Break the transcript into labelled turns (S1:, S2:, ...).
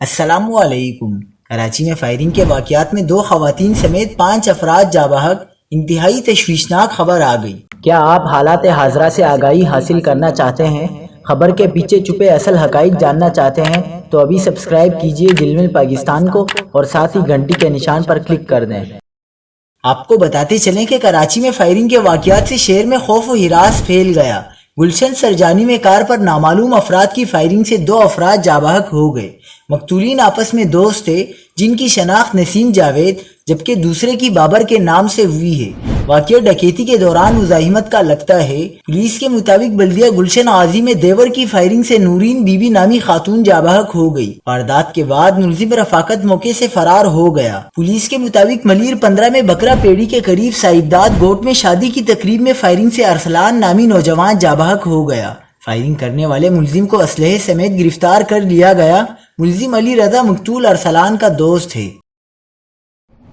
S1: السلام علیکم۔ کراچی میں فائرنگ کے واقعات میں 2 خواتین سمیت 5 افراد جاں بحق، انتہائی تشویشناک خبر آ گئی۔
S2: کیا آپ حالات حاضرہ سے آگاہی حاصل کرنا چاہتے ہیں؟ خبر کے پیچھے چھپے اصل حقائق جاننا چاہتے ہیں تو ابھی سبسکرائب کیجئے جلمل پاکستان کو اور ساتھ ہی گھنٹی کے نشان پر کلک کر دیں۔
S1: آپ کو بتاتے چلیں کہ کراچی میں فائرنگ کے واقعات سے شہر میں خوف و ہراس پھیل گیا۔ گلشن سرجانی میں کار پر نامعلوم افراد کی فائرنگ سے 2 افراد جاں بحق ہو گئے۔ مقتولین آپس میں دوست تھے جن کی شناخت نسیم جاوید جبکہ دوسرے کی بابر کے نام سے ہوئی ہے۔ واقعہ ڈکیتی کے دوران مزاحمت کا لگتا ہے۔ پولیس کے مطابق بلدیہ گلشن غازی میں دیور کی فائرنگ سے نورین بی بی نامی خاتون جاں بحق ہو گئی۔ واردات کے بعد ملزم رفاقت موقع سے فرار ہو گیا۔ پولیس کے مطابق ملیر 15 میں بکرا پیڑی کے قریب سائبداد گوٹ میں شادی کی تقریب میں فائرنگ سے ارسلان نامی نوجوان جاں بحق ہو گیا۔ فائرنگ کرنے والے ملزم کو اسلحے سمیت گرفتار کر لیا گیا۔ ملزم علی رضا مقتول ارسلان کا دوست ہے۔